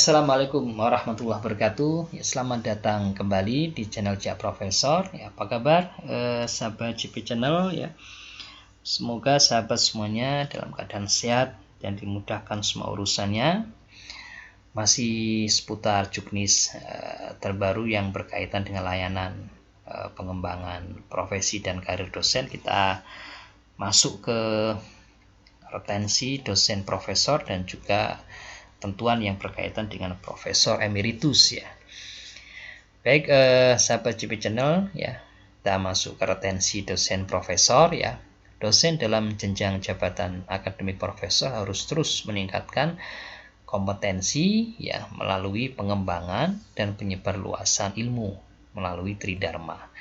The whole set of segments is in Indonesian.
Assalamualaikum warahmatullahi wabarakatuh. Ya, selamat datang kembali di channel Cak Profesor. Ya, apa kabar sahabat JP Channel ya. Semoga sahabat semuanya dalam keadaan sehat dan dimudahkan semua urusannya. Masih seputar juknis terbaru yang berkaitan dengan layanan pengembangan profesi dan karir dosen, kita masuk ke retensi dosen profesor dan juga tentuan yang berkaitan dengan profesor emeritus ya. Baik sahabat JP Channel ya, kita masuk ke retensi dosen profesor ya. Dosen dalam jenjang jabatan akademik profesor harus terus meningkatkan kompetensi ya melalui pengembangan dan penyebarluasan ilmu melalui Tridharma.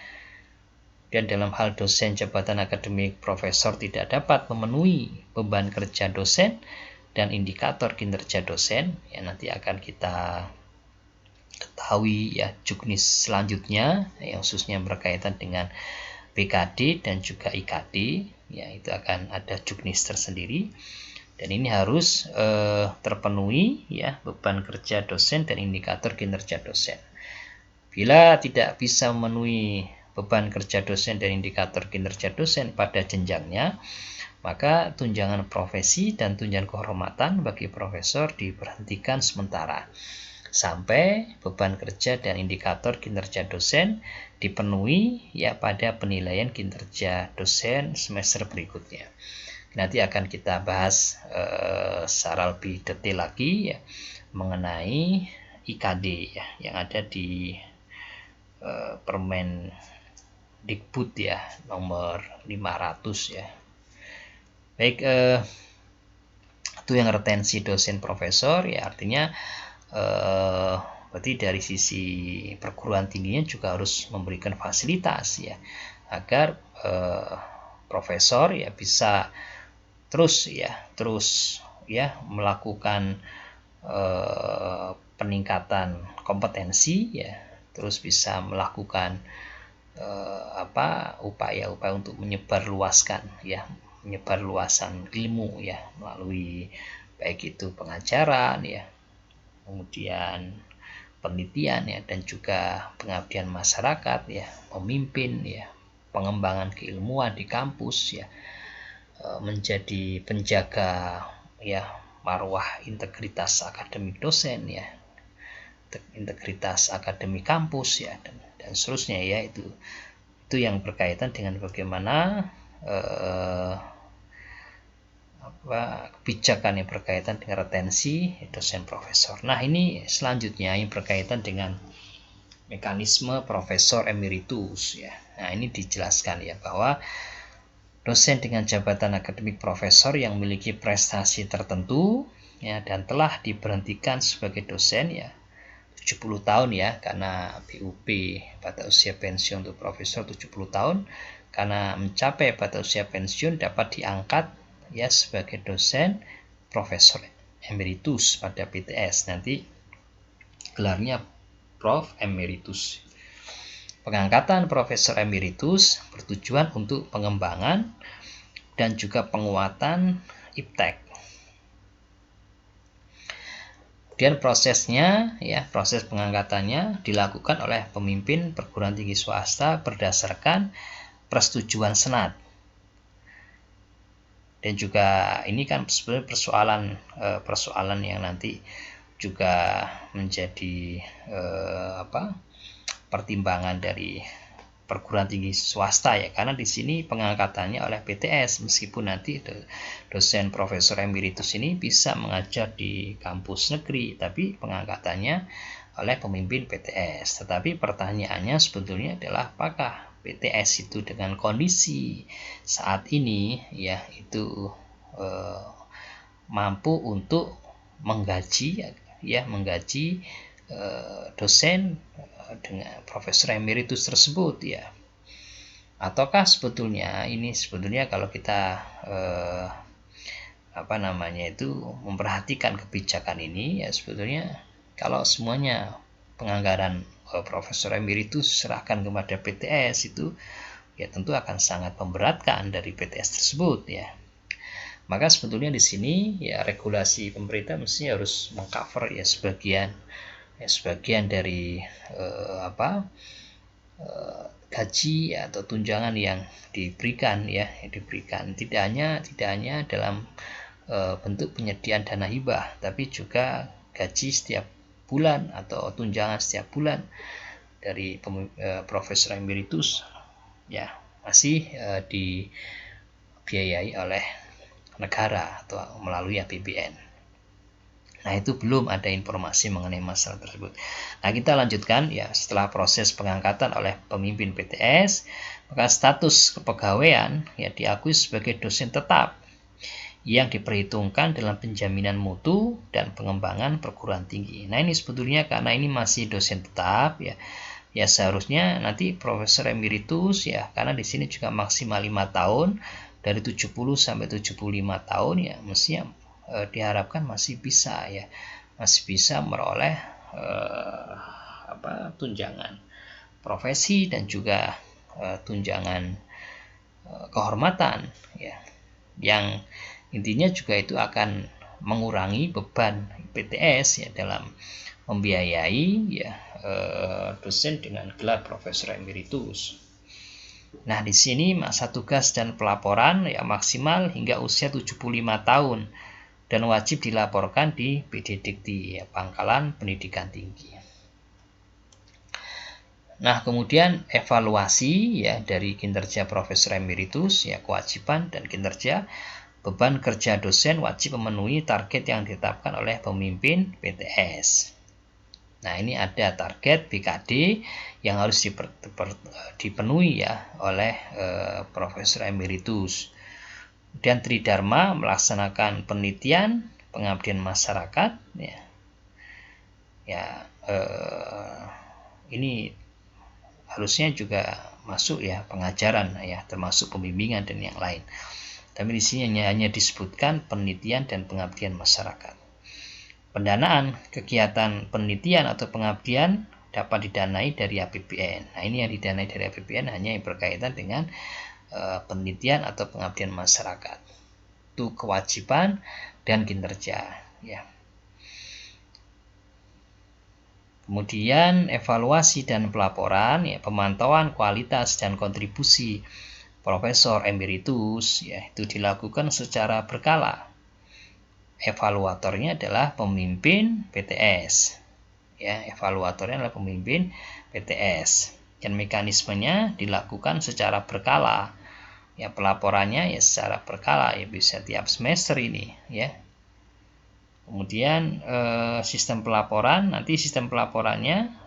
Dan dalam hal dosen jabatan akademik profesor tidak dapat memenuhi beban kerja dosen dan indikator kinerja dosen, ya nanti akan kita ketahui ya juknis selanjutnya yang khususnya berkaitan dengan BKD dan juga IKD, ya itu akan ada juknis tersendiri. Dan ini harus terpenuhi ya beban kerja dosen dan indikator kinerja dosen. Bila tidak bisa memenuhi beban kerja dosen dan indikator kinerja dosen pada jenjangnya, maka tunjangan profesi dan tunjangan kehormatan bagi profesor diberhentikan sementara sampai beban kerja dan indikator kinerja dosen dipenuhi ya pada penilaian kinerja dosen semester berikutnya. Nanti akan kita bahas secara lebih detail lagi ya mengenai IKD ya yang ada di Permen Dikbud ya nomor 500 ya. Baik, itu yang retensi dosen profesor ya, artinya berarti dari sisi perguruan tingginya juga harus memberikan fasilitas ya agar profesor ya bisa terus melakukan peningkatan kompetensi ya, terus bisa melakukan upaya-upaya untuk menyebarluasan ilmu ya melalui baik itu pengajaran ya, kemudian penelitian ya, dan juga pengabdian masyarakat ya, pemimpin ya, pengembangan keilmuan di kampus ya, menjadi penjaga ya marwah integritas akademik dosen ya, integritas akademik kampus ya, dan seterusnya ya. Itu yang berkaitan dengan bagaimana kebijakan yang berkaitan dengan retensi dosen profesor. Nah, ini selanjutnya yang berkaitan dengan mekanisme profesor emeritus ya. Nah, ini dijelaskan ya bahwa dosen dengan jabatan akademik profesor yang memiliki prestasi tertentu ya dan telah diberhentikan sebagai dosen ya 70 tahun ya, karena BUP pada usia pensiun untuk profesor 70 tahun, karena mencapai pada usia pensiun dapat diangkat ya sebagai dosen profesor emeritus pada PTS, nanti gelarnya Prof Emeritus. Pengangkatan profesor emeritus bertujuan untuk pengembangan dan juga penguatan iptek. Kemudian proses pengangkatannya dilakukan oleh pemimpin perguruan tinggi swasta berdasarkan persetujuan senat. Dan juga ini kan sebenarnya persoalan yang nanti juga menjadi pertimbangan dari perguruan tinggi swasta ya, karena di sini pengangkatannya oleh PTS, meskipun nanti dosen profesor emeritus ini bisa mengajar di kampus negeri, tapi pengangkatannya oleh pemimpin PTS. Tetapi pertanyaannya sebetulnya adalah apakah PTS itu dengan kondisi saat ini ya itu mampu untuk menggaji dosen dengan profesor emeritus tersebut ya, ataukah sebetulnya kalau kita memperhatikan kebijakan ini ya, sebetulnya kalau semuanya penganggaran profesor emeritus serahkan kepada PTS itu ya tentu akan sangat memberatkan dari PTS tersebut ya. Maka sebetulnya di sini ya regulasi pemerintah mesti harus mengcover ya sebagian dari gaji atau tunjangan yang diberikan tidak hanya dalam bentuk penyediaan dana hibah, tapi juga gaji setiap bulan atau tunjangan setiap bulan dari profesor emeritus ya masih dibiayai oleh negara atau melalui APBN. Nah, itu belum ada informasi mengenai masalah tersebut. Nah, kita lanjutkan ya, setelah proses pengangkatan oleh pemimpin PTS, maka status kepegawaian ya diakui sebagai dosen tetap yang diperhitungkan dalam penjaminan mutu dan pengembangan perguruan tinggi. Nah, ini sebetulnya karena ini masih dosen tetap ya seharusnya nanti profesor emeritus ya, karena di sini juga maksimal 5 tahun dari 70 sampai 75 tahun ya, mestinya diharapkan masih bisa meroleh tunjangan profesi dan juga tunjangan kehormatan ya, yang intinya juga itu akan mengurangi beban PTS ya dalam membiayai ya dosen dengan gelar profesor emeritus. Nah, di sini masa tugas dan pelaporan ya maksimal hingga usia 75 tahun dan wajib dilaporkan di BD Dikti ya, Pangkalan Pendidikan Tinggi. Nah, kemudian evaluasi ya dari kinerja profesor emeritus ya, kewajiban dan kinerja. Beban kerja dosen wajib memenuhi target yang ditetapkan oleh pemimpin PTS. Nah, ini ada target BKD yang harus dipenuhi ya oleh profesor emeritus. Dan Tridharma melaksanakan penelitian, pengabdian masyarakat ini harusnya juga masuk ya pengajaran ya, termasuk pembimbingan dan yang lain. Tapi di sini hanya disebutkan penelitian dan pengabdian masyarakat. Pendanaan kegiatan penelitian atau pengabdian dapat didanai dari APBN. Nah, ini yang didanai dari APBN hanya yang berkaitan dengan penelitian atau pengabdian masyarakat. Itu kewajiban dan kinerja ya. Kemudian evaluasi dan pelaporan ya, pemantauan kualitas dan kontribusi profesor emeritus ya itu dilakukan secara berkala. Evaluatornya adalah pemimpin PTS. Ya, evaluatornya adalah pemimpin PTS. Dan mekanismenya dilakukan secara berkala. Ya, pelaporannya ya secara berkala ya, bisa tiap semester ini ya. Kemudian sistem pelaporannya,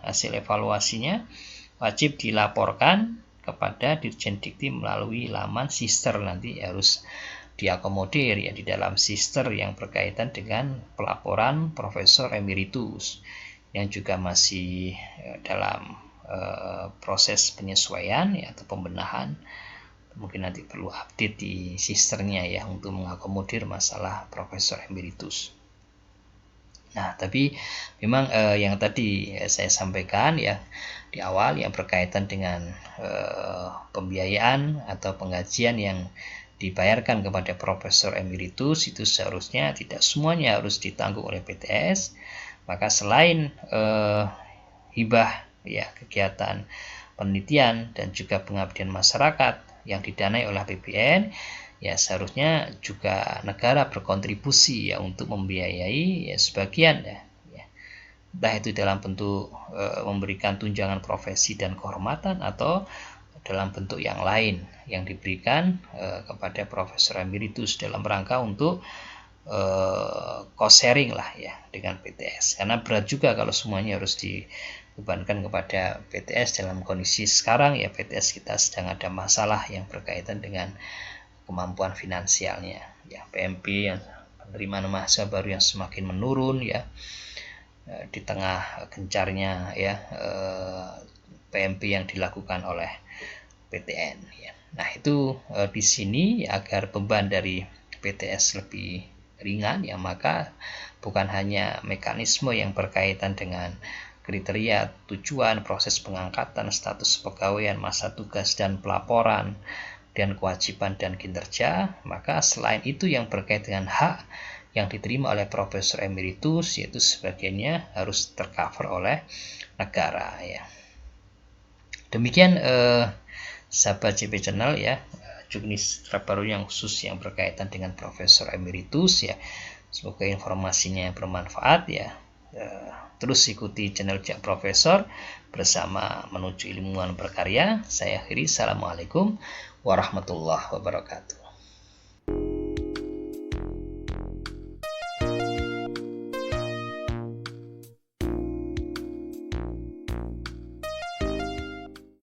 hasil evaluasinya wajib dilaporkan kepada Dirjen Dikti melalui laman sister, nanti harus diakomodir ya di dalam sister yang berkaitan dengan pelaporan profesor emeritus yang juga masih dalam proses penyesuaian ya, atau pembenahan. Mungkin nanti perlu update di sisternya ya untuk mengakomodir masalah profesor emeritus. Nah, tapi memang yang tadi saya sampaikan ya di awal yang berkaitan dengan pembiayaan atau penggajian yang dibayarkan kepada profesor emeritus itu seharusnya tidak semuanya harus ditanggung oleh PTS. Maka selain hibah ya kegiatan penelitian dan juga pengabdian masyarakat yang didanai oleh APBN, ya seharusnya juga negara berkontribusi ya untuk membiayai ya sebagian ya. Entah itu dalam bentuk memberikan tunjangan profesi dan kehormatan atau dalam bentuk yang lain yang diberikan kepada profesor emeritus dalam rangka untuk cost sharing lah ya dengan PTS. Karena berat juga kalau semuanya harus dibebankan kepada PTS dalam kondisi sekarang ya, PTS kita sedang ada masalah yang berkaitan dengan kemampuan finansialnya ya, PMP yang penerimaan mahasiswa baru yang semakin menurun ya, di tengah gencarnya ya PMP yang dilakukan oleh PTN ya. Nah, itu di sini ya, agar beban dari PTS lebih ringan ya, maka bukan hanya mekanisme yang berkaitan dengan kriteria, tujuan, proses pengangkatan, status pegawaian, masa tugas dan pelaporan dan kewajiban dan kinerja, maka selain itu yang berkait dengan hak yang diterima oleh Profesor Emeritus, yaitu sebagiannya harus tercover oleh negara ya. Demikian sahabat JP Channel ya, juknis terbaru yang khusus yang berkaitan dengan Profesor Emeritus ya. Semoga informasinya bermanfaat ya. Terus ikuti channel Jak Profesor bersama menuju ilmuwan berkarya. Saya akhiri, assalamualaikum warahmatullahi wabarakatuh.